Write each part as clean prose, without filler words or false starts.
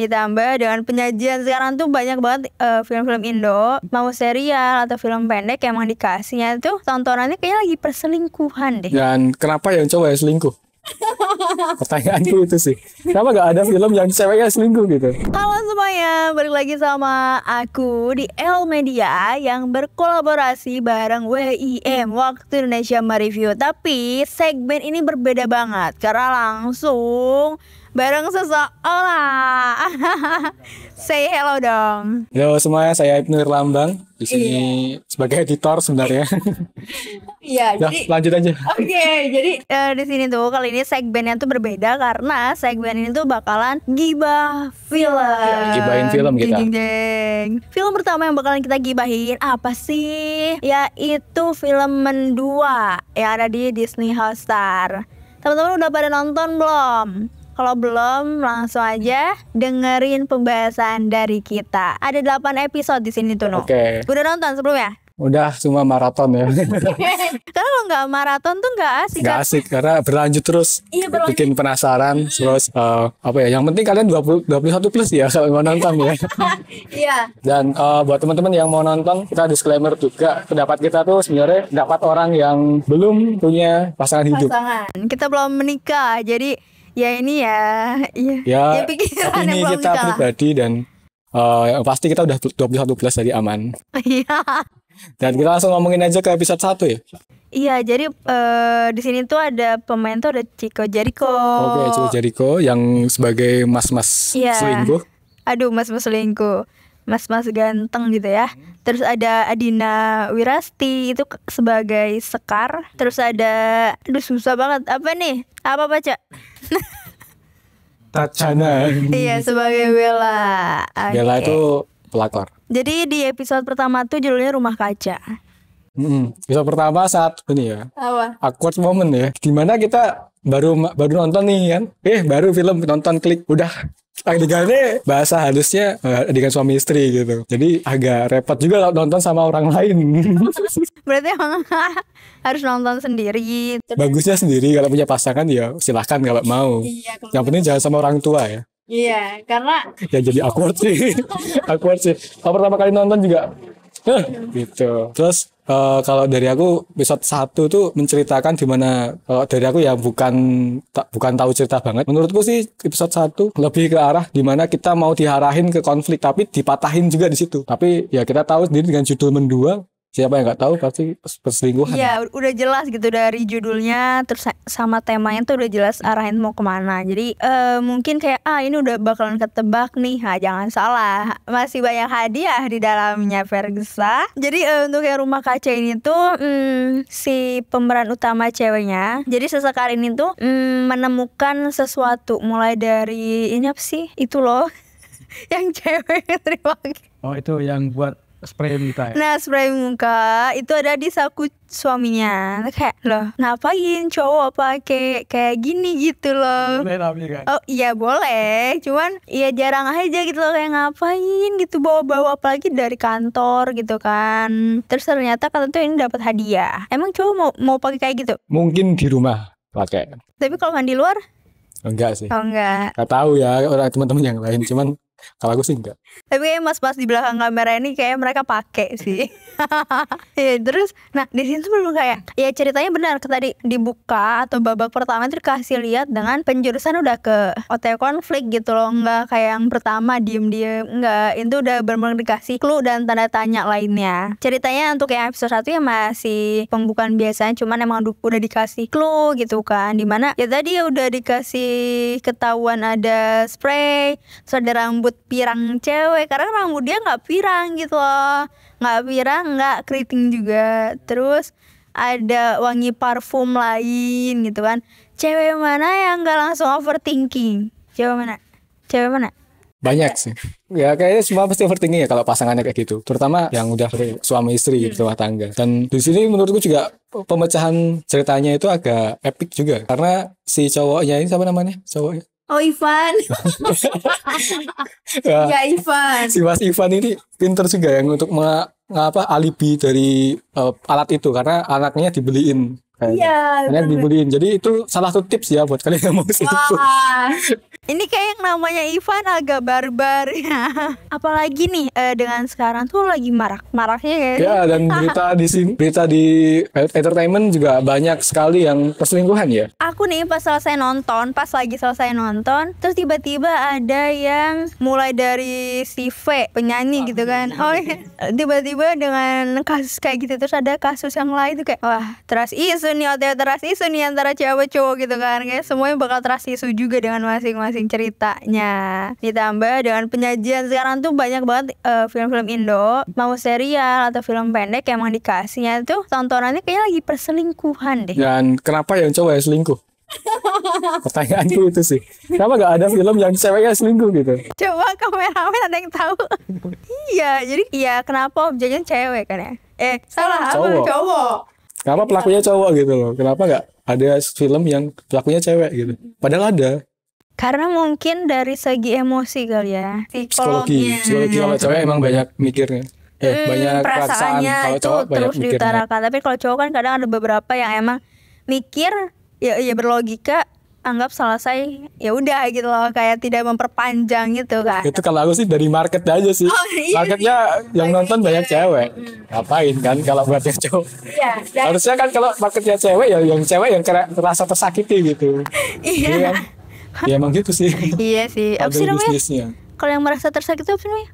Ditambah dengan penyajian sekarang tuh banyak banget film-film Indo, mau serial atau film pendek yang emang dikasihnya tuh tontonannya kayaknya lagi perselingkuhan deh. Dan kenapa yang cowok yang selingkuh? Pertanyaanku itu sih. Kenapa gak ada film yang ceweknya selingkuh gitu? Halo semuanya, balik lagi sama aku di El Media yang berkolaborasi bareng WIM Waktu Indonesia Mereview. Tapi segmen ini berbeda banget karena langsung bareng seseorang. Say hello dong. Halo semuanya, saya Ibnu Irlambang. Di sini sebagai editor sebenarnya. Iya, Nah, jadi lanjut aja. Oke, jadi di sini tuh kali ini segmennya tuh berbeda karena segmen ini tuh bakalan gibah film. Gibahin film kita. Jeng, jeng, jeng. Film pertama yang bakalan kita gibahin apa sih? Yaitu film Mendua yang ada di Disney Hotstar. Teman-teman udah pada nonton belum? Kalau belum, langsung aja dengerin pembahasan dari kita. Ada 8 episode di sini tuh, no. Oke. Udah nonton sebelumnya? Udah cuma maraton ya. Karena kalau nggak maraton tuh nggak asik. Gak asik karena berlanjut terus. Iya, berlanjut. Bikin penasaran. Terus apa ya? Yang penting kalian 21 plus ya kalau mau nonton ya. Iya. Dan buat teman-teman yang mau nonton, kita disclaimer juga, pendapat kita tuh sebenarnya dapat orang yang belum punya pasangan hidup. Kita belum menikah, jadi ya ini ya Ya pikiran ini yang belum kita nikah. pribadi dan yang pasti kita udah 21 plus jadi aman. Iya. Dan kita langsung ngomongin aja ke episode 1 ya. Iya, jadi di sini tuh ada pemain tuh ada Chico Jericho. Oke, Chico Jericho yang sebagai mas-mas Iya. selingkuh. Aduh, mas-mas selingkuh. Mas-mas ganteng gitu ya. Terus ada Adina Wirasti itu sebagai Sekar. Terus ada, aduh susah banget. Apa nih? Apa baca? Tachana. Iya, sebagai Bella. Bella Oke. itu pelakor. Jadi di episode pertama tuh judulnya Rumah Kaca. Episode pertama saat ini ya. Apa? Awkward moment ya. Dimana kita baru nonton nih kan. Baru film nonton klik udah adegannya bahasa halusnya adegan suami istri gitu. Jadi agak repot juga kalau nonton sama orang lain. Berarti emang harus nonton sendiri. Bagusnya sendiri, kalau punya pasangan ya silahkan kalau mau. Iya, kalau Yang penting jangan sama orang tua ya. Iya, karena Ya jadi awkward sih. Awkward sih. Kalau pertama kali nonton juga gitu. Terus kalau dari aku episode 1 tuh menceritakan dimana kalau dari aku ya bukan tahu cerita banget. Menurutku sih episode 1 lebih ke arah dimana kita mau diarahin ke konflik tapi dipatahin juga di situ. Tapi ya kita tahu sendiri dengan judul Mendua, siapa yang nggak tahu pasti perselingkuhan. iya udah jelas gitu dari judulnya, terus sama temanya tuh udah jelas arahin mau kemana. Jadi mungkin kayak ini udah bakalan ketebak nih. Jangan salah, masih banyak hadiah di dalamnya Versa. Jadi untuk yang Rumah Kaca ini tuh si pemeran utama ceweknya, jadi sesekali ini tuh menemukan sesuatu mulai dari ini apa sih itu loh yang cewek terima. Oh itu yang buat spray muka ya? Nah, spray muka itu ada di saku suaminya. Kayak loh, ngapain cowok pakai kayak gini gitu loh. Boleh tapi kan? Oh iya boleh, cuman ya jarang aja gitu loh, kayak ngapain gitu bawa-bawa apalagi dari kantor gitu kan. Terus ternyata kata tuh ini dapat hadiah. Emang cowok mau pakai kayak gitu? Mungkin di rumah pakai. Tapi kalau kan di luar? Enggak sih. Oh enggak. Gak tahu ya orang teman-teman yang lain, cuman kalau aku sih enggak. Tapi kayak mas-mas di belakang kamera ini kayak mereka pakai sih. Ya, terus nah di sini tuh belum kayak ya ceritanya benar tadi dibuka atau babak pertama itu dikasih lihat dengan penjurusan udah ke OTW konflik gitu loh, nggak kayak yang pertama diem-diem, nggak, itu udah benar-benar dikasih clue dan tanda tanya lainnya. Ceritanya untuk yang episode 1 ya masih pembukaan biasanya, cuman emang udah dikasih clue gitu kan, dimana ya tadi ya udah dikasih ketahuan ada spray, terus ada rambut pirang cewek karena rambut dia nggak pirang gitu loh, nggak pirang, nggak keriting juga. Terus ada wangi parfum lain gitu kan. Cewek mana yang nggak langsung overthinking? Cewek mana? Banyak sih. Ya kayaknya semua pasti overthinking ya kalau pasangannya kayak gitu. Terutama yang udah suami istri gitu, rumah tangga. Dan di sini menurutku juga pemecahan ceritanya itu agak epic juga. Karena si cowoknya ini siapa namanya? Cowoknya? Oh Ivan. Ya Ivan. Si Mas Ivan ini pinter juga yang untuk alibi dari alat itu karena anaknya dibeliin. Iya. Anaknya dibeliin. Jadi itu salah satu tips ya buat kalian yang mau selingkuh. Wah. Ini kayak yang namanya Ivan agak barbar ya. Apalagi nih dengan sekarang tuh lagi maraknya ya. Ya, dan berita di sini, berita di entertainment juga banyak sekali yang perselingkuhan ya. Aku nih pas lagi selesai nonton, terus tiba-tiba ada yang mulai dari si V penyanyi gitu kan. Oh iya. Tiba-tiba dengan kasus kayak gitu, terus ada kasus yang lain tuh kayak wah, trust isu nih, trust isu nih antara cewek cowok gitu kan. Kayak semuanya bakal trust isu juga dengan masing-masing ceritanya. Ditambah dengan penyajian sekarang tuh banyak banget film-film Indo, mau serial atau film pendek yang emang dikasihnya tuh tontonannya kayak lagi perselingkuhan deh. Dan kenapa yang cowok yang selingkuh? Pertanyaanku itu sih. Kenapa gak ada film yang ceweknya selingkuh gitu? Coba kameramen ada yang tahu? Iya, jadi iya kenapa objeknya cewek kan ya? Salah apa cowok? Kenapa pelakunya cowok gitu loh? Kenapa gak ada film yang pelakunya cewek gitu? Padahal ada. Karena mungkin dari segi emosi kali ya, Psikologi kalau cewek emang banyak mikirnya. Banyak perasaan. perasaannya Kalau itu cowok banyak terus mikirnya. diutarakan. Tapi kalau cowok kan kadang ada beberapa yang emang mikir ya berlogika, anggap selesai ya udah gitu loh, kayak tidak memperpanjang gitu kan. Itu kalau aku sih dari market aja sih. Iya. Marketnya yang nonton banyak cewek. Ngapain kan kalau buat yang cowok? Iya. Harusnya kan kalau marketnya cewek ya yang cewek yang terasa tersakiti gitu. Iya. Kan? Ya emang gitu sih. Iya sih. Apa sih Model namanya? bisnisnya. Kalau yang merasa tersakiti apa sih namanya?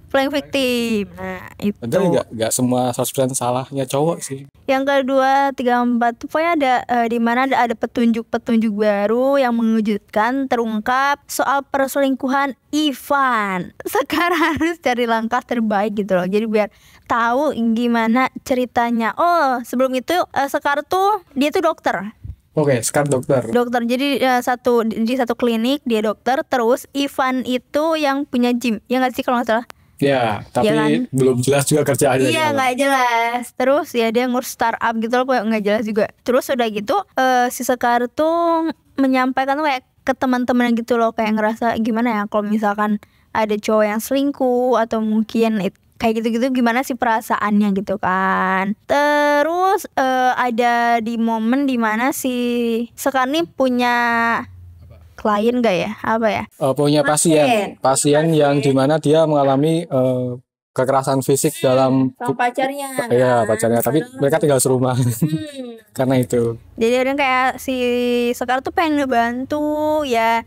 Flying victim. Nah, itu. Padahal nggak semua 100% salahnya cowok sih. Yang kedua, 34 tuh pokoknya ada di mana ada petunjuk-petunjuk baru yang mengejutkan terungkap soal perselingkuhan Ivan. Sekarang harus cari langkah terbaik gitu loh. Jadi biar tahu gimana ceritanya. Oh, sebelum itu Sekar tuh dia tuh dokter. Oke, sekarang dokter. Jadi di satu klinik dia dokter, terus Ivan itu yang punya gym. Ya nggak sih kalau nggak salah? Ya, tapi Iya kan? belum jelas juga kerjaannya. Iya nggak jelas. Terus ya dia ngurus startup gitu loh, kayak nggak jelas juga. Terus udah gitu si Sekar tuh menyampaikan tuh kayak ke teman-teman gitu loh, kayak ngerasa gimana ya kalau misalkan ada cowok yang selingkuh atau mungkin kayak gitu-gitu gimana sih perasaannya gitu kan. Terus ada di momen dimana si Sekar nih punya klien gak ya? Apa ya? Punya pasien yang dimana dia mengalami kekerasan fisik dalam sama pacarnya. Iya, pacarnya, tapi mereka tinggal serumah. Karena itu. Jadi orang kayak si Sekar tuh pengen ngebantu ya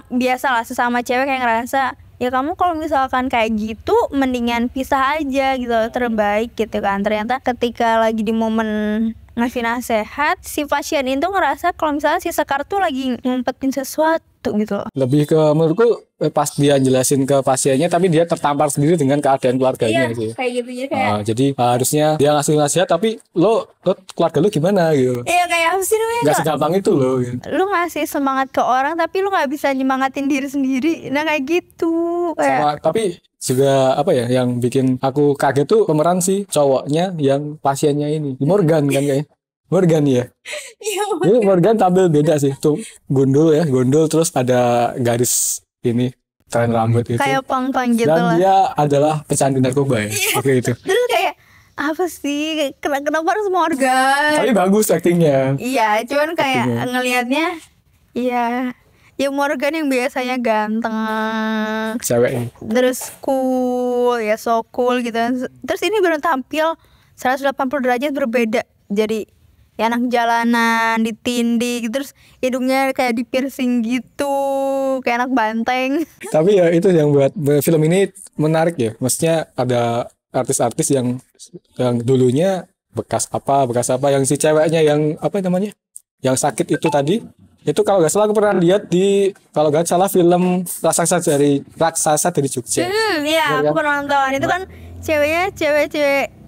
biasa lah sesama cewek kayak ngerasa ya kamu kalau misalkan kayak gitu mendingan pisah aja gitu loh, terbaik gitu kan. Ternyata ketika lagi di momen ngasih nasihat, si pasien itu ngerasa kalau misalnya si Sekar tuh lagi ngumpetin sesuatu gitu loh. Lebih ke menurutku pas dia jelasin ke pasiennya tapi dia tertampar sendiri dengan keadaan keluarganya sih. Kayak gitu kayak Jadi harusnya dia ngasih nasihat tapi lo keluarga lo gimana gitu. iya kayak apa sih namanya? Gak segampang itu loh gitu. Lu ngasih semangat ke orang tapi lu nggak bisa nyemangatin diri sendiri. Nah kayak gitu kayak Tapi juga apa ya yang bikin aku kaget tuh pemeran si cowoknya yang pasiennya ini Morgan kan kayaknya. Morgan ya. Ini Morgan tampil beda sih. Tuh gondol terus ada garis ini tren rambut gitu. kayak pang-pang gitu Dan lah. dia adalah pecandu narkoba ya. Oke itu. Terus kayak apa sih kenapa harus Morgan? Tapi bagus aktingnya. Iya, cuman kayak Aktingnya. ngelihatnya ya Morgan yang biasanya ganteng, Cewek ini. terus cool, ya so cool gitu. Terus ini baru tampil 180 derajat berbeda. Jadi ya anak jalanan, ditindik, terus hidungnya kayak di piercing gitu, kayak anak banteng. Tapi ya itu yang buat film ini menarik ya. Maksudnya ada artis-artis yang dulunya bekas apa yang si ceweknya yang apa namanya? Yang sakit itu tadi. Itu kalau nggak salah aku pernah lihat di kalau nggak salah film Raksasa dari Jogja. Iya, aku pernah nonton. Itu kan ceweknya cewek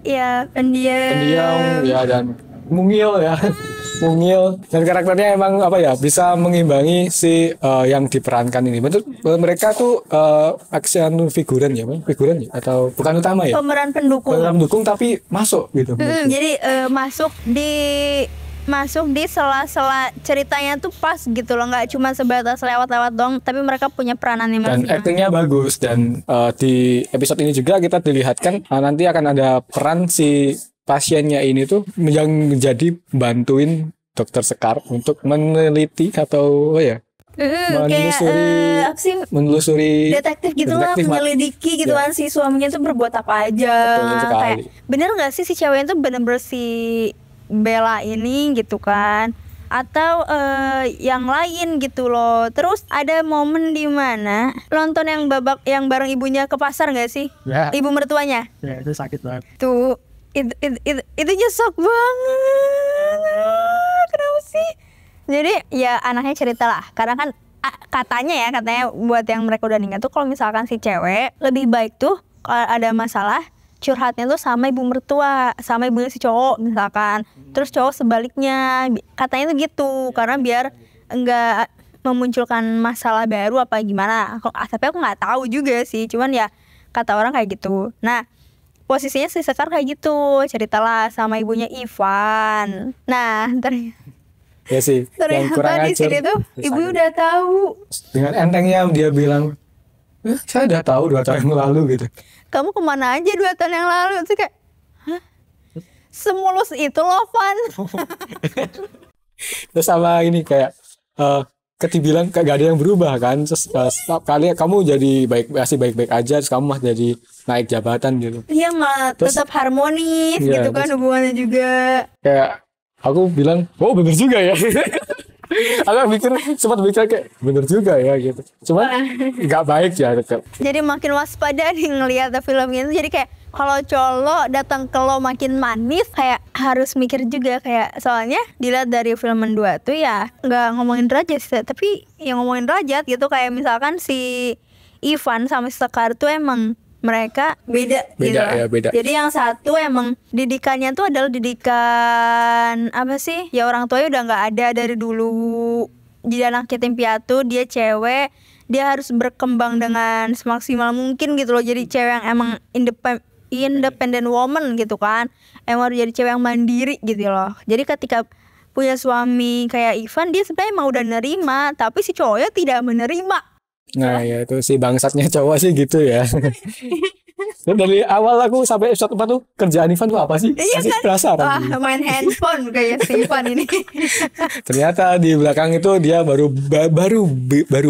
ya pendiam ya dan mungil ya. Mungil dan karakternya emang apa ya bisa mengimbangi si yang diperankan ini. Betul mereka tuh action figuran ya atau bukan utama ya? pemeran pendukung. Pemeran pendukung tapi masuk gitu. Jadi masuk di sela-sela ceritanya tuh pas gitu loh, nggak cuma sebatas lewat-lewat dong, tapi mereka punya peranannya Dan masing-masing. aktingnya bagus dan di episode ini juga kita dilihatkan nanti akan ada peran si pasiennya ini tuh yang menjadi bantuin dokter Sekar untuk meneliti atau Kayak menelusuri apa sih, menelusuri detektif gitu lah, detektif, Mak. menyelidiki gitu Ya. kan si suaminya tuh berbuat apa aja. Betul sekali. Kayak bener nggak sih si cewek itu bener-bener si Bella ini gitu kan, atau yang lain gitu loh. Terus ada momen di mana nonton yang babak yang bareng ibunya ke pasar nggak sih, Ya. ibu mertuanya Ya, itu sakit banget. tuh, itu nyesek banget. Kenapa sih? Jadi ya anaknya cerita lah, karena kan katanya buat yang mereka udah nikah tuh kalau misalkan si cewek lebih baik tuh kalau ada masalah curhatnya tuh sama ibu mertua, sama ibunya si cowok misalkan. Terus cowok sebaliknya, katanya tuh gitu, karena biar enggak memunculkan masalah baru apa gimana. Tapi aku nggak tahu juga sih, cuman ya kata orang kayak gitu. Nah, posisinya si Sekar kayak gitu, ceritalah sama ibunya Ivan. Nah, Ya sih, yang kurang ternyata di ajar. sini tuh ibu udah tahu. Dengan entengnya dia bilang, saya udah tahu 2 tahun yang lalu gitu. Kamu kemana aja 2 tahun yang lalu? Terus kayak, hah? Semulus itu loh, Van. Terus sama ini kayak bilang kayak gak ada yang berubah kan. Terus setiap kali kamu jadi masih baik-baik aja, terus kamu mah jadi naik jabatan gitu. Iya, malah Terus- tetap harmonis Iya, gitu kan terus- hubungannya juga. Kayak aku bilang, oh bener juga ya. Aku sempat mikir kayak bener juga ya gitu. Cuman nggak baik ya tetap. Jadi makin waspada nih ngelihat film ini. Jadi kayak kalau colo datang ke lo makin manis, kayak harus mikir juga, kayak soalnya dilihat dari film 2 tuh ya nggak ngomongin derajat sih, tapi yang ngomongin derajat gitu. Kayak misalkan si Ivan sama si Sekar tuh emang mereka beda gitu. Ya, beda. Jadi yang satu emang didikannya tuh adalah didikan apa sih? Ya orang tuanya udah nggak ada dari dulu. Jadi anak yatim piatu, dia cewek, dia harus berkembang dengan semaksimal mungkin gitu loh. Jadi cewek yang emang independent woman gitu kan. Emang harus jadi cewek yang mandiri gitu loh. Jadi ketika punya suami kayak Ivan, dia sebenarnya emang udah nerima, tapi si cowoknya tidak menerima. Nah ya itu si bangsatnya cowok sih gitu ya. Dan dari awal aku sampai episode 4 tuh kerjaan Ivan tuh apa sih? Iya Masih kan? penasaran. Wah, main handphone kayak si Ivan ini. Ternyata di belakang itu dia baru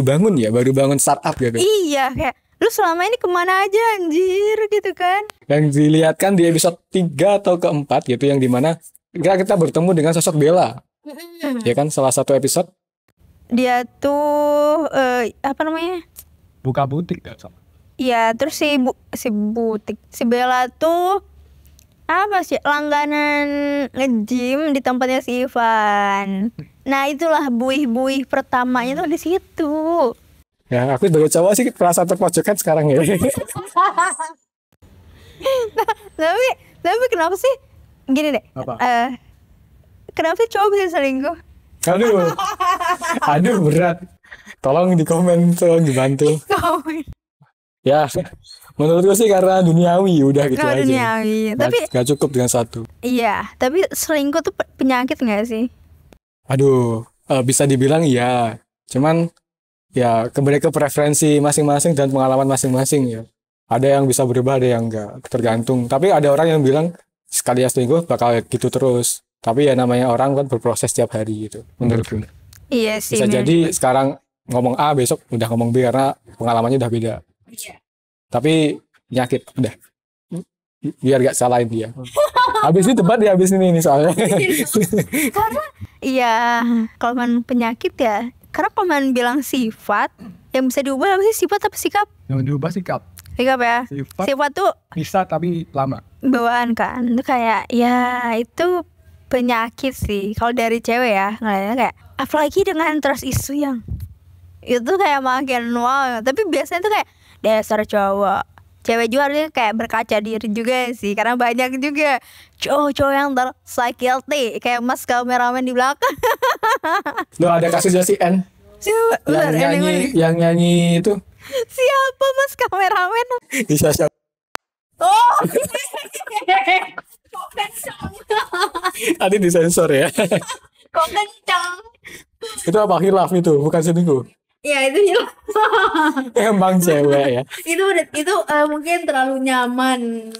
bangun ya, baru bangun startup gitu. Iya, kayak lu selama ini kemana aja anjir gitu kan. Yang dilihatkan di episode 3 atau keempat gitu, yang dimana kita bertemu dengan sosok Bella. Ya kan, salah satu episode Dia tuh apa namanya? buka butik kan sama. Iya, terus si Bella tuh apa sih, langganan nge-gym di tempatnya si Ivan. Nah, itulah buih-buih pertamanya tuh di situ. Ya, aku sebagai cowok sih merasa terpojokan sekarang ya. Tapi kenapa sih? Gini deh. Apa? Kenapa sih cowok bisa selingkuh? Aduh berat. Tolong di komen, tolong dibantu. Ya, menurutku sih karena duniawi udah gitu Nggak aja. duniawi. Tapi Gak cukup dengan satu. iya, tapi selingkuh tuh penyakit nggak sih? Aduh, bisa dibilang iya. Cuman ya kembali ke preferensi masing-masing dan pengalaman masing-masing ya. Ada yang bisa berubah, ada yang enggak, tergantung. Tapi ada orang yang bilang sekali ya selingkuh bakal gitu terus. Tapi ya namanya orang kan berproses setiap hari gitu. Menurutku. Iya sih. Bisa jadi sekarang ngomong A, besok udah ngomong B karena pengalamannya udah beda. Iya. Tapi penyakit udah. Biar gak salahin dia. Habis ini debat ya, habis ini soalnya. Karena iya, kalau man penyakit ya. Karena kalau man bilang sifat, yang bisa diubah apa sih, sifat apa sikap? Yang diubah sikap. Sikap ya. Sifat tuh Bisa tapi lama. bawaan kan. Itu kayak ya itu penyakit sih. Kalau dari cewek ya, ngeliatnya kayak apalagi dengan trust isu yang itu kayak makin wow. Tapi biasanya tuh kayak dasar cowok. Cewek juga harusnya kayak berkaca diri juga sih, karena banyak juga cowok-cowok yang tersakiti kayak mas kameramen di belakang. Loh ada kasusnya si N Siapa? Bentar, yang nyanyi itu siapa mas kameramen? di sosial. Oh, kok kencang? Tadi disensor ya. Kok kencang? Itu apa, hilaf itu, bukan selingkuh. Ya itu hilang. Emang cewek ya. Itu mungkin terlalu nyaman.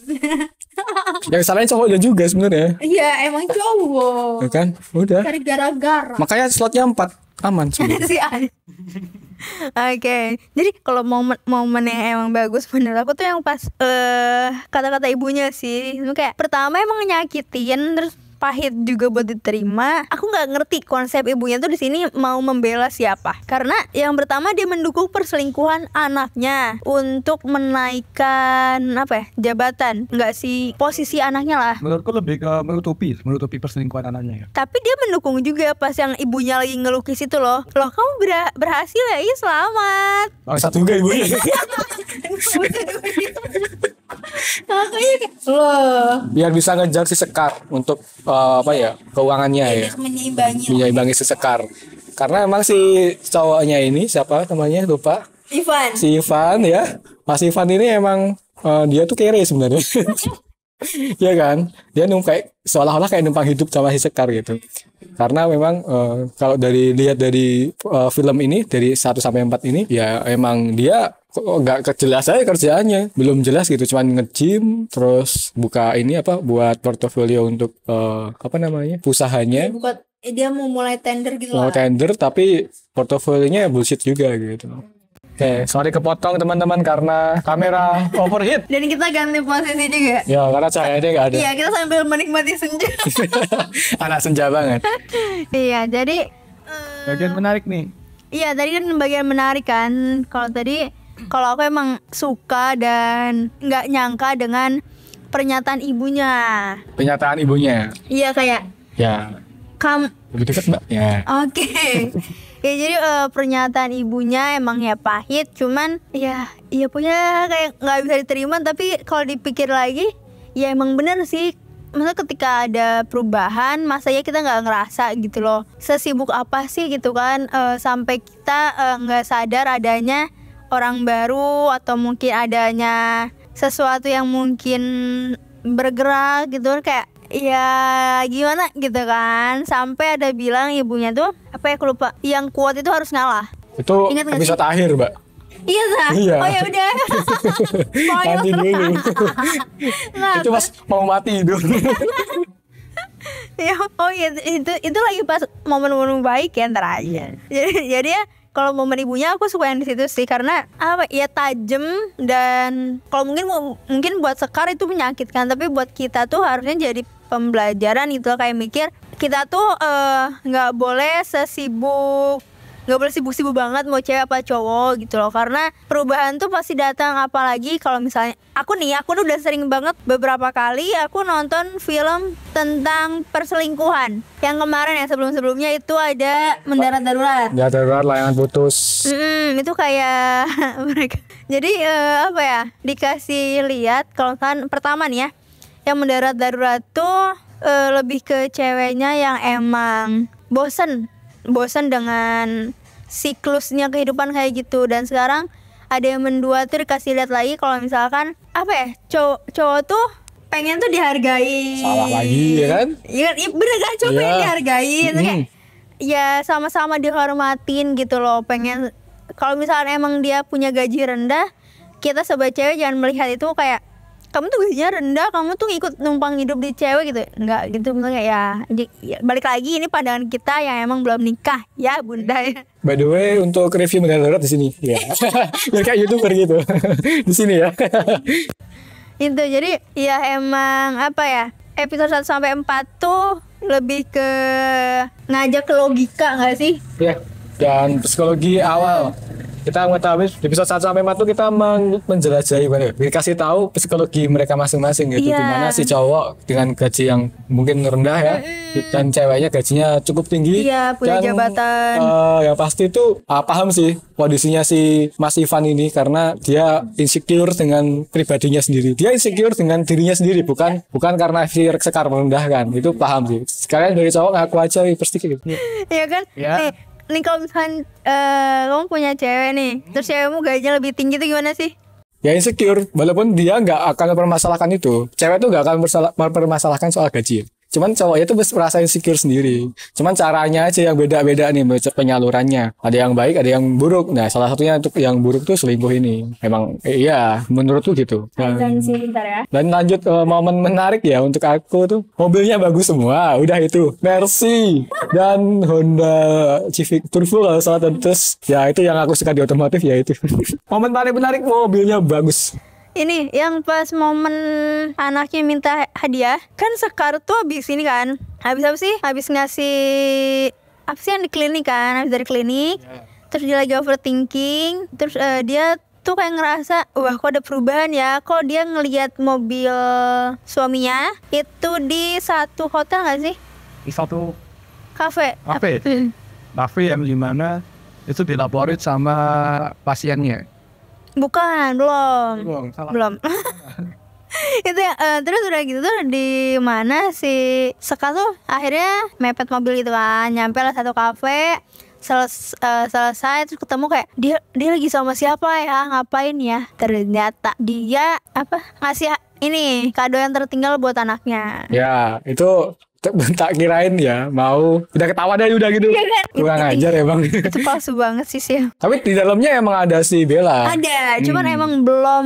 Yang salahnya cowoknya juga sebenarnya. Iya emang cowok. Ya kan? Udah. Cari gara-gara. Makanya slotnya 4. aman sebenarnya. Si An. Oke, jadi kalau momen yang emang bagus menurut aku tuh yang pas kata-kata ibunya sih. Itu kayak pertama emang nyakitin, terus pahit juga buat diterima. Aku nggak ngerti konsep ibunya tuh di sini mau membela siapa. Karena yang pertama dia mendukung perselingkuhan anaknya untuk menaikkan jabatan, nggak sih posisi anaknya lah. Menurutku lebih ke menutupi perselingkuhan anaknya ya. Tapi dia mendukung juga pas yang ibunya lagi ngelukis itu loh kamu berhasil ya, iya selamat. Satu juga ibunya. Loh, Biar bisa ngejar si Sekar untuk keuangannya ya. Menyeimbangi si Sekar. Karena emang si cowoknya ini siapa namanya lupa. Ivan. Si Ivan ya. Mas Ivan ini emang dia tuh kere sebenarnya. Iya kan? Dia seolah-olah kayak numpang hidup sama si Sekar gitu. Karena memang kalau lihat dari film ini dari 1 sampai 4 ini ya emang dia kok nggak jelas aja kerjaannya, belum jelas gitu, cuman nge-gym terus buka buat portofolio untuk usahanya. Dia mau mulai tender gitu Mau lah. tender tapi portofolionya bullshit juga gitu. Oke, sorry kepotong teman-teman karena kamera overheat. Dan kita ganti posisi juga. Ya, karena cahayanya nggak ada. Iya, kita sambil menikmati senja. Anak senja banget. Iya, jadi Bagian menarik nih. iya tadi kan bagian menarik kan. Kalau aku emang suka dan nggak nyangka dengan pernyataan ibunya. Pernyataan ibunya. Iya kayak Ya, lebih dekat Mbak. Ya. Oke. Ya jadi pernyataan ibunya emang ya pahit, cuman ya punya kayak nggak bisa diterima. Tapi kalau dipikir lagi ya emang bener sih. Maksudnya ketika ada perubahan, masanya kita nggak ngerasa gitu loh. Sesibuk apa sih gitu kan, sampai kita nggak sadar adanya orang baru atau mungkin adanya sesuatu yang mungkin bergerak gitu kan, kayak ya gimana gitu kan. Sampai ada bilang ibunya tuh aku lupa, yang kuat itu harus ngalah. Itu Ingat nggak episode akhir, Mbak. Iya sah? Iya. Oh ya udah. Nanti dulu. Itu pas mau mati dulu. Ya, oh iya itu lagi pas momen-momen baik ya ntar aja. Jadi ya kalau momen ibunya aku suka yang di situ sih, karena tajam. Dan kalau mungkin buat Sekar itu menyakitkan, tapi buat kita tuh harusnya jadi pembelajaran gitu loh. Kayak mikir kita tuh nggak boleh sibuk-sibuk banget mau cewek apa cowok gitu loh, karena perubahan tuh pasti datang. Apalagi kalau misalnya aku udah sering banget beberapa kali aku nonton film tentang perselingkuhan. Yang kemarin ya sebelumnya itu ada Mendarat Darurat. Ya darurat, layangan putus. Itu kayak mereka. Jadi dikasih lihat kalau kan pertama nih ya, yang Mendarat Darurat tuh lebih ke ceweknya yang emang bosen dengan siklusnya kehidupan kayak gitu. Dan sekarang ada yang mendua tuh dikasih lihat lagi kalau misalkan cowok tuh pengen tuh dihargai. Salah lagi ya kan? Iya bener kan, cowok pengen dihargai itu kayak ya sama-sama dihormatin gitu loh. Pengen kalau misalkan emang dia punya gaji rendah, kita sebagai cewek jangan melihat itu kayak kamu tuh gajinya rendah, kamu tuh ikut numpang hidup di cewek gitu. Enggak gitu, maksudnya ya balik lagi ini pandangan kita yang emang belum nikah ya bunda ya. By the way, untuk review Mendarat Darurat di sini ya. Biar kayak YouTuber gitu. Di sini ya. Itu jadi ya emang episode 1 sampai 4 tuh lebih ke ngajak ke logika enggak sih? Ya. Dan psikologi awal. Kita mengetahui di episode 1 sampai 4 tuh kita menjelajahi dikasih tahu psikologi mereka masing-masing gitu. Iya. Dimana si cowok dengan gaji yang mungkin rendah ya, dan ceweknya gajinya cukup tinggi. Iya, punya jabatan. Yang pasti itu paham sih kondisinya si Mas Ivan ini, karena dia insecure dengan pribadinya sendiri. Dia insecure dengan dirinya sendiri, bukan karena si Sekar merendahkan. Itu paham sih. Sekalian dari cowok ngaku aja pasti gitu. Iya kan? Ya. Nih kalau misalkan kamu punya cewek nih, terus cewekmu gajinya lebih tinggi itu gimana sih? Ya insecure, walaupun dia nggak akan mempermasalahkan itu. Cewek tuh nggak akan mempermasalahkan soal gaji. Cuman cowoknya tuh merasa insecure sendiri. Cuman caranya aja yang beda-beda nih penyalurannya. Ada yang baik, ada yang buruk. Nah, salah satunya untuk yang buruk tuh selingkuh ini. Emang iya, menurutku gitu. Dan sih bentar ya. Dan lanjut momen menarik ya untuk aku tuh mobilnya bagus semua. Udah itu Mercy dan Honda Civic Turbo kalau salah. Terus ya itu yang aku suka di otomotif ya itu. Momen paling menarik mobilnya bagus. Ini yang pas momen anaknya minta hadiah, kan Sekar tuh habis ini kan, habis apa sih? Habis ngasih apa sih yang di klinik kan, habis dari klinik, terus dia lagi overthinking, terus dia tuh kayak ngerasa, wah kok ada perubahan ya, kok dia ngelihat mobil suaminya itu di satu hotel nggak sih? Di satu Kafe. kafe yang dimana itu dilaporin sama pasiennya. Bukan, belum. Salah. Belum. Itu ya, terus udah gitu tuh di mana si Seka tuh akhirnya mepet mobil gitu kan, nyampe lah satu kafe, selesai terus ketemu kayak dia lagi sama siapa ya, ngapain ya, ternyata dia ngasih ini kado yang tertinggal buat anaknya. Ya itu tak kirain ya mau udah ketawa deh udah gitu. Iya kan? Kurang ajar ya bang. Itu palsu banget sih sih. Tapi di dalamnya emang ada si Bella. Ada, cuman emang belum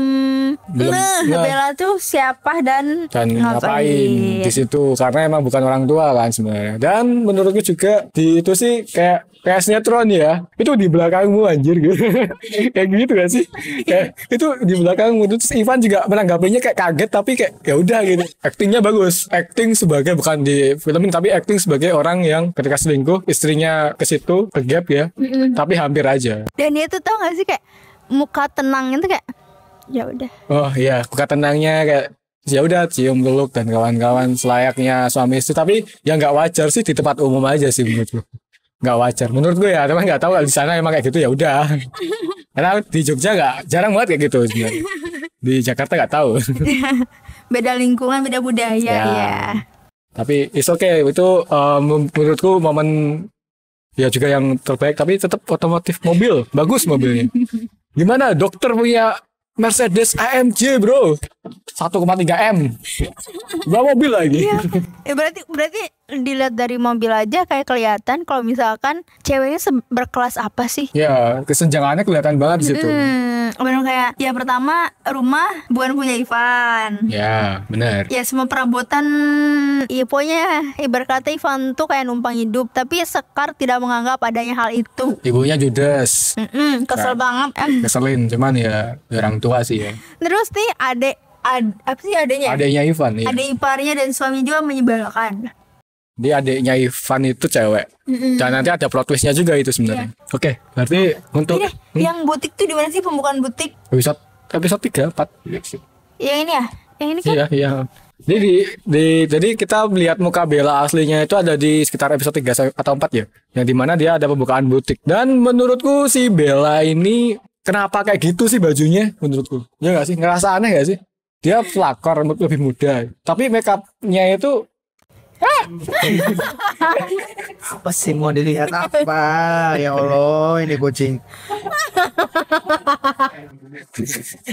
Nah. Bella tuh siapa dan ngapain di situ karena emang bukan orang tua kan sebenarnya. Dan menurutku juga di itu sih kayak sinetron ya. Itu di belakangmu anjir gitu. Kayak gitu gak sih? Kayak itu di belakangmu. Terus Ivan juga menanggapinya kayak kaget tapi kayak ya udah gitu. Aktingnya bagus. Akting sebagai bukan di filmin tapi akting sebagai orang yang ketika selingkuh istrinya ke situ ke gap ya. Tapi hampir aja. Dan dia tuh tau gak sih kayak muka tenangnya tuh kayak ya udah. Oh iya, buka tenangnya kayak ya udah cium peluk dan kawan-kawan selayaknya suami istri. Tapi yang nggak wajar sih di tempat umum aja sih menurutku. Nggak wajar menurut gue ya, teman nggak tahu kalau di sana emang kayak gitu ya udah. Karena di Jogja jarang banget kayak gitu sebenarnya. Di Jakarta nggak tahu. Beda lingkungan, beda budaya ya. Tapi it's okay itu menurutku momen ya juga yang terbaik. Tapi tetap otomotif mobil bagus mobilnya. Gimana dokter punya Mercedes AMG bro 1,3 M bawa mobil lagi. Ya berarti dilihat dari mobil aja kayak kelihatan kalau misalkan ceweknya berkelas apa sih. Ya kesenjangannya kelihatan banget di situ. Bener kayak ya pertama rumah bukan punya Ivan. Ya benar. Ya semua perabotan ya pokoknya ibarat kata Ivan tuh kayak numpang hidup. Tapi Sekar tidak menganggap adanya hal itu. Ibunya judes. Kesel banget. Keselin cuman ya orang tua sih ya. Terus nih apa sih adanya? Adeknya Ivan ya. Adek iparnya dan suami juga menyebalkan. Dia adeknya Ivan itu cewek. Dan nanti ada plot twistnya juga itu sebenarnya. Oke, berarti untuk Ini yang butik tuh di mana sih pembukaan butik? episode 3, 4. Yang ini ya? Yang ini kan? Iya. Jadi kita melihat muka Bella aslinya itu ada di sekitar episode 3 atau 4 ya. Yang dimana dia ada pembukaan butik. Dan menurutku si Bella ini kenapa kayak gitu sih bajunya menurutku? Ya gak sih? Ngerasa aneh gak sih? Dia pelakor lebih muda. Tapi make upnya itu Apa sih mau dilihat apa? Ya Allah, ini kucing.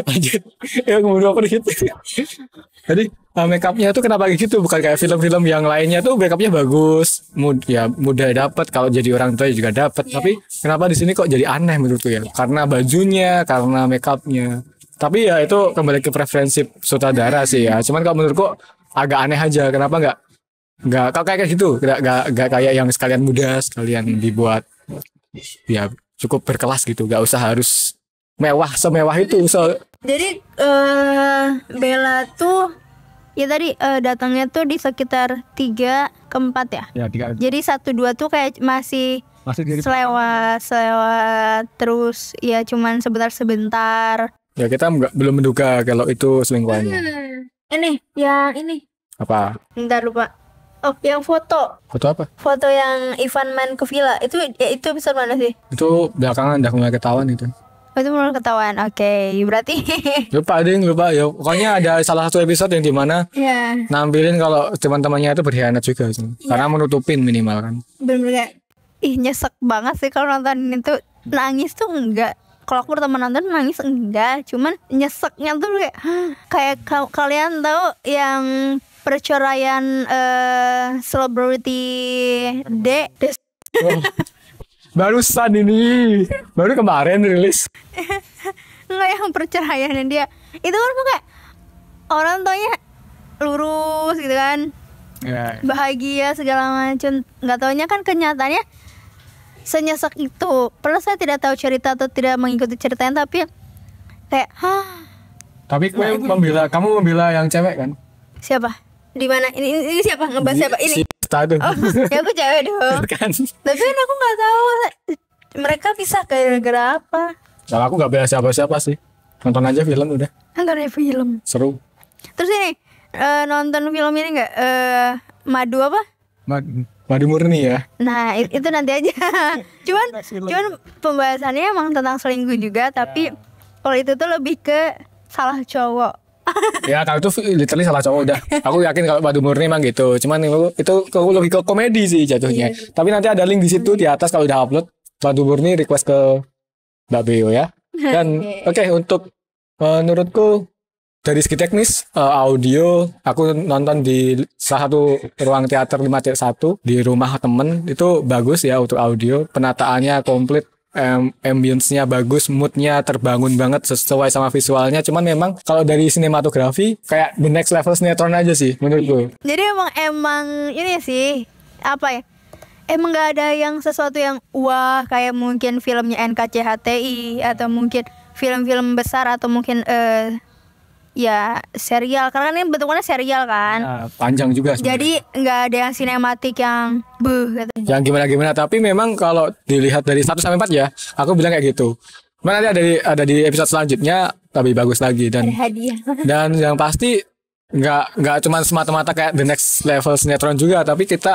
lanjut. Ya kemudian apa gitu. Jadi make upnya tuh kenapa kayak gitu? Bukan kayak film-film yang lainnya tuh make upnya bagus, mudah dapat kalau jadi orang tua juga dapat. Tapi kenapa di sini kok jadi aneh menurutku ya? Karena bajunya, karena make upnya. Tapi ya itu kembali ke preferensi sutradara sih ya. Cuman kalau menurutku agak aneh aja. Kenapa nggak kayak gitu? Nggak kayak yang sekalian muda, sekalian dibuat ya cukup berkelas gitu. Nggak usah harus mewah semewah itu. Jadi Bella tuh ya tadi datangnya tuh di sekitar 3 ke 4 ya. Ya, 3. Jadi 1-2 tuh kayak masih Jadi selewat terus ya cuman sebentar. Ya kita belum menduga kalau itu selingkuhannya. Ini yang ini. Apa? Bentar lupa. Oh, yang foto. Foto apa? Foto yang Ivan main ke villa. Itu episode mana sih? Itu belakangan udah mulai ketahuan itu. Oh, itu mulai ketahuan. Oke, berarti Lupa ya. Pokoknya ada salah satu episode yang dimana nampilin kalau teman-temannya itu berkhianat juga sih. Karena menutupin minimal kan. Bener-bener kayak nyesek banget sih kalau nonton itu. Nangis tuh enggak. Kalau aku pertama nonton nangis enggak, cuman nyeseknya tuh kayak kalian tahu yang perceraian selebriti D. Barusan ini, baru kemarin rilis. Enggak, yang perceraiannya dia itu kan kayak orang tuanya lurus gitu kan, Ya. bahagia segala macam. Nggak taunya kan kenyataannya senyesek itu. Padahal saya tidak tahu cerita atau tidak mengikuti ceritanya, tapi kayak Tapi kamu membela yang cewek kan? siapa? Di mana? Ini siapa? Ngebahas siapa? Ini. Si Tadu. Oh, ya aku cewek dong. Kan? Tapi kan aku nggak tahu mereka pisah gara-gara apa. Kalau aku nggak bela siapa-siapa sih. Nonton aja film udah. Nonton film. Seru. Terus ini nonton film ini nggak? Madu apa? Madu murni ya. Nah itu nanti aja. cuman pembahasannya emang tentang selingkuh juga, tapi kalau itu tuh lebih ke salah cowok. Ya kalau itu literally salah cowok udah. Aku yakin kalau Madu murni emang gitu. Cuman itu lebih ke komedi sih jatuhnya. Tapi nanti ada link di situ di atas kalau udah upload. Madu murni request ke Mbak Beo ya. Dan oke, untuk menurutku dari segi teknis audio, aku nonton di salah satu ruang teater 5.1 di rumah temen, itu bagus ya untuk audio, penataannya komplit, ambience-nya bagus, mood-nya terbangun banget sesuai sama visualnya. Cuman memang kalau dari sinematografi kayak the next level sinetron aja sih menurutku. Jadi emang ini sih apa ya? Emang nggak ada yang sesuatu yang wah kayak mungkin filmnya NKCHTI atau mungkin film-film besar atau mungkin ya serial, karena ini bentukannya serial kan. Nah, panjang juga sebenarnya. Jadi nggak ada yang sinematik yang gitu. Yang gimana-gimana, tapi memang kalau dilihat dari 1 sampai 4 ya, aku bilang kayak gitu. Cuman nanti ada di episode selanjutnya lebih bagus lagi, dan Hadiah. dan yang pasti nggak cuma semata-mata kayak the next level sinetron juga, tapi kita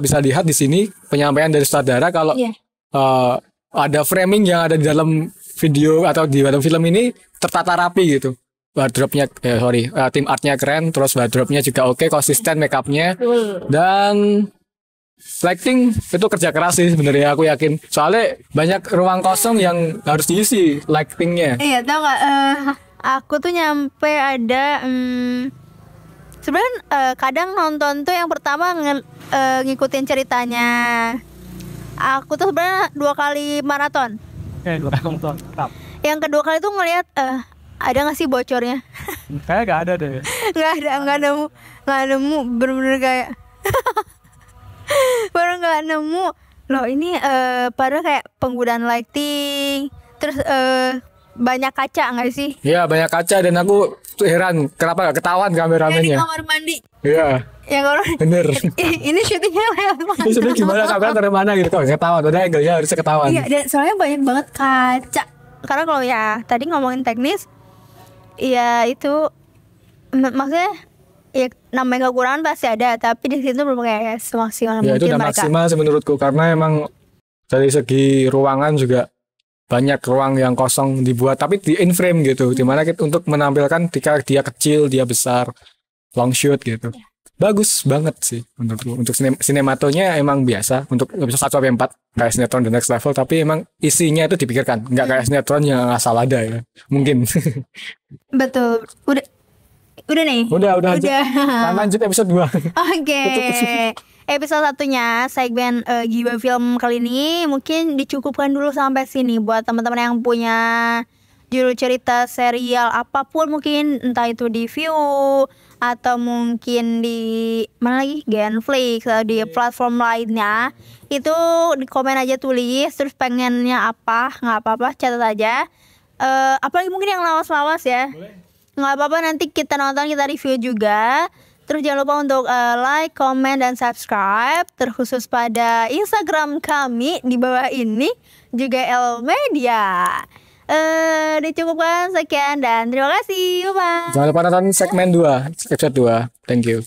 bisa lihat di sini penyampaian dari sutradara kalau Iya. ada framing yang ada di dalam video atau di dalam film ini tertata rapi gitu. Wardrobe-nya tim artnya keren, terus wardrobe-nya juga oke, konsisten, make up-nya, dan lighting itu kerja keras sih sebenarnya, aku yakin. Soalnya banyak ruang kosong yang harus diisi lighting-nya. Iya, tau gak, aku tuh nyampe ada sebenarnya kadang nonton tuh yang pertama ngikutin ceritanya. Aku tuh sebenarnya 2 kali maraton. Yang kedua kali tuh ngeliat ada nggak sih bocornya? Kayak gak ada deh. nggak nemu, bener-bener kayak baru nggak nemu loh ini. Padahal kayak penggunaan lighting, terus banyak kaca nggak sih? Iya, banyak kaca, dan aku tuh heran kenapa gak ketahuan Yang di kameramennya. kamar mandi, Iya, yang orang bener. ini syutingnya lewat mana? Ini sudah gimana kamera dari mana gitu, kok ketahuan, udah angle-nya harusnya ketahuan. Iya, dan soalnya banyak banget kaca. Karena kalau ya tadi ngomongin teknis, ya itu maksudnya ya namanya kekurangan pasti ada, tapi di situ belum kayak semaksimal Ya itu mungkin udah mereka. maksimal sih menurutku, karena emang dari segi ruangan juga banyak ruang yang kosong dibuat, tapi di in frame gitu, dimana kita untuk menampilkan ketika dia kecil, dia besar, long shoot gitu. Bagus banget sih menurutku. Untuk sinematonya emang biasa untuk episode 1 sampai 4 kayak sinetron the next level, tapi emang isinya itu dipikirkan, nggak kayak sinetron yang asal ada ya. Mungkin. Betul. Udah nih. Udah aja. Nah, lanjut episode 2. Oke. Episode satunya segmen Giba Film kali ini mungkin dicukupkan dulu sampai sini buat teman-teman yang punya judul cerita serial apapun, mungkin entah itu di View atau mungkin di mana lagi, Genflix atau di platform lainnya, itu di komen aja, tulis terus pengennya apa, nggak apa-apa, catat aja. Apalagi mungkin yang lawas-lawas ya, nggak apa-apa, nanti kita nonton, kita review juga. Terus jangan lupa untuk like, comment, dan subscribe, terkhusus pada Instagram kami di bawah ini, juga L Media. Dicukupkan sekian dan terima kasih. Bye. Jangan lupa nonton segmen 2, episode 2. Thank you.